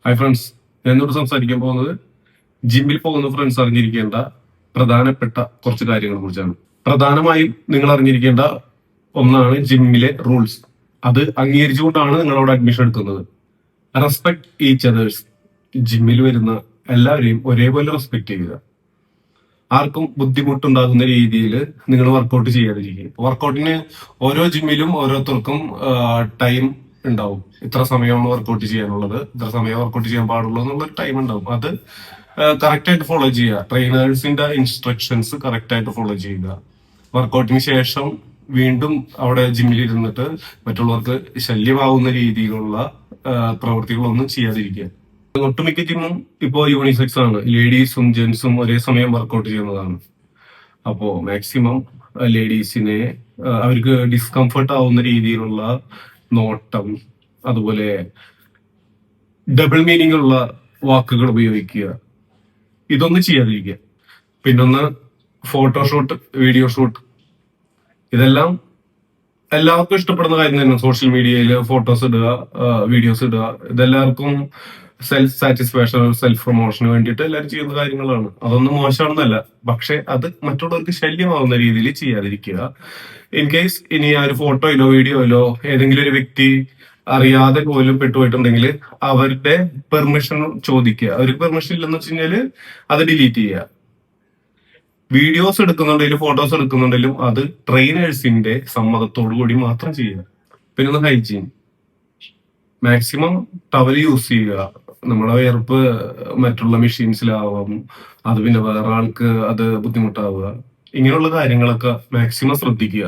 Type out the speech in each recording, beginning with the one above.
Hi friends, ഞാൻ ഇന്നോട് സംസാരിക്കാൻ പോകുന്നത് ജിമ്മിൽ പോകുന്ന ഫ്രണ്ട്സ് അറിഞ്ഞിരിക്കേണ്ട പ്രധാനപ്പെട്ട കുറച്ച് കാര്യങ്ങളെ കുറിച്ചാണ്. പ്രധാനമായും നിങ്ങൾ അറിഞ്ഞിരിക്കേണ്ട ഒന്നാണ് ജിമ്മിലെ റൂൾസ്. അത് അംഗീകരിച്ചുകൊണ്ടാണ് നിങ്ങളോട് അഡ്മിഷൻ എടുക്കുന്നത്. Respect each others. ജിമ്മിൽ വരുന്ന എല്ലാവരെയും ഒരേപോലെ റെസ്പെക്ട് ചെയ്യുക. ആർക്കും ബുദ്ധിമുട്ടുണ്ടാകുന്ന രീതിയിൽ നിങ്ങൾ വർക്കൗട്ട് ചെയ്യാതിരിക്കുക. വർക്കൗട്ടിന് ഓരോ ജിമ്മിലും ഓരോരുത്തർക്കും ടൈം ഉണ്ടാവും. ഇത്ര സമയമാണ് വർക്കൗട്ട് ചെയ്യാനുള്ളത്, ഇത്ര സമയം വർക്കൗട്ട് ചെയ്യാൻ പാടുള്ളൂ എന്നുള്ള ടൈം ഉണ്ടാവും. അത് കറക്റ്റ് ആയിട്ട് ഫോളോ ചെയ്യുക. ട്രെയിനേഴ്സിന്റെ ഇൻസ്ട്രക്ഷൻസ് കറക്റ്റ് ആയിട്ട് ഫോളോ ചെയ്യുക. വർക്കൗട്ടിന് ശേഷം വീണ്ടും അവിടെ ജിമ്മിൽ ഇരുന്നിട്ട് മറ്റുള്ളവർക്ക് ശല്യമാവുന്ന രീതിയിലുള്ള പ്രവൃത്തികളൊന്നും ചെയ്യാതിരിക്കുക. ഒട്ടുമിക്ക ജിമ്മും ഇപ്പോ യൂണിസെക്സ് ആണ്. ലേഡീസും ജെന്റ്സും ഒരേ സമയം വർക്കൗട്ട് ചെയ്യുന്നതാണ്. അപ്പോ മാക്സിമം ലേഡീസിനെ അവർക്ക് ഡിസ്കംഫർട്ട് ആവുന്ന രീതിയിലുള്ള നോട്ടം, അതുപോലെ ഡബിൾ മീനിങ് ഉള്ള വാക്കുകൾ ഉപയോഗിക്കുക, ഇതൊന്നും ചെയ്യാതിരിക്കുക. പിന്നൊന്ന് ഫോട്ടോഷൂട്ട്, വീഡിയോ ഷൂട്ട്, ഇതെല്ലാം എല്ലാവർക്കും ഇഷ്ടപ്പെടുന്ന കാര്യം തന്നെ. സോഷ്യൽ മീഡിയയിൽ ഫോട്ടോസ് ഇടുക, വീഡിയോസ് ഇടുക, ഇതെല്ലാവർക്കും സെൽഫ് സാറ്റിസ്ഫാക്ഷൻ, സെൽഫ് പ്രൊമോഷന് വേണ്ടിയിട്ട് എല്ലാവരും ചെയ്യുന്ന കാര്യങ്ങളാണ്. അതൊന്നും മോശമാണെന്നല്ല, പക്ഷെ അത് മറ്റുള്ളവർക്ക് ശല്യമാവുന്ന രീതിയിൽ ചെയ്യാതിരിക്കുക. ഇൻ കേസ് ഇനി ആ ഒരു ഫോട്ടോയിലോ വീഡിയോയിലോ ഏതെങ്കിലും ഒരു വ്യക്തി അറിയാതെ പോലും പെട്ടുപോയിട്ടുണ്ടെങ്കിൽ അവരുടെ പെർമിഷൻ ചോദിക്കുക. അവർക്ക് പെർമിഷൻ ഇല്ലെന്ന് വെച്ച് കഴിഞ്ഞാല് അത് ഡിലീറ്റ് ചെയ്യുക. വീഡിയോസ് എടുക്കുന്നുണ്ടെങ്കിലും ഫോട്ടോസ് എടുക്കുന്നുണ്ടെങ്കിലും അത് ട്രെയിനേഴ്സിന്റെ സമ്മതത്തോടു കൂടി മാത്രം ചെയ്യുക. പിന്നെ ഒന്ന് ഹൈജീൻ. മാക്സിമം ടവൽ യൂസ് ചെയ്യുക. നമ്മളെ വിയർപ്പ് മറ്റുള്ള മെഷീൻസിലാവാം, അത് പിന്നെ വേറെ ആൾക്ക് അത് ബുദ്ധിമുട്ടാവുക. ഇങ്ങനെയുള്ള കാര്യങ്ങളൊക്കെ മാക്സിമം ശ്രദ്ധിക്കുക.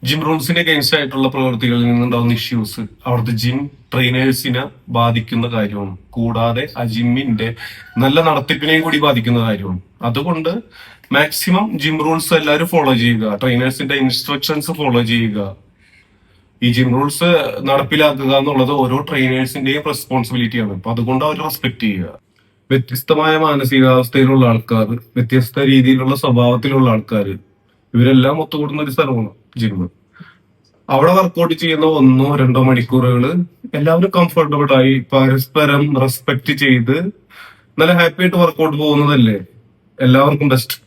ജിം റൂൾസിന്റെ അഗൈൻസ്റ്റ് ആയിട്ടുള്ള പ്രവൃത്തികളിൽ നിന്നുണ്ടാവുന്ന ഇഷ്യൂസ് അവിടുത്തെ ജിം ട്രെയിനേഴ്സിനെ ബാധിക്കുന്ന കാര്യമാണ്. കൂടാതെ ആ ജിമ്മിന്റെ നല്ല നടത്തിപ്പിനെയും കൂടി ബാധിക്കുന്ന കാര്യമാണ്. അതുകൊണ്ട് മാക്സിമം ജിം റൂൾസ് എല്ലാവരും ഫോളോ ചെയ്യുക. ട്രെയിനേഴ്സിന്റെ ഇൻസ്ട്രക്ഷൻസ് ഫോളോ ചെയ്യുക. ഈ ജിം റൂൾസ് നടപ്പിലാക്കുക എന്നുള്ളത് ഓരോ ട്രെയിനേഴ്സിന്റെയും റെസ്പോൺസിബിലിറ്റിയാണ്. അപ്പൊ അതുകൊണ്ട് അവർ റെസ്പെക്ട് ചെയ്യുക. വ്യത്യസ്തമായ മാനസികാവസ്ഥയിലുള്ള ആൾക്കാർ, വ്യത്യസ്ത രീതിയിലുള്ള സ്വഭാവത്തിലുള്ള ആൾക്കാർ, ഇവരെല്ലാം ഒത്തുകൂടുന്ന ഒരു സ്ഥലമാണ് ജിം. അവിടെ വർക്കൗട്ട് ചെയ്യുന്ന 1-2 മണിക്കൂറുകൾ എല്ലാവരും കംഫർട്ടബിൾ ആയി പരസ്പരം റെസ്പെക്ട് ചെയ്ത് നല്ല ഹാപ്പി ആയിട്ട് വർക്കൗട്ട് പോകുന്നതല്ലേ എല്ലാവർക്കും ബെസ്റ്റ്.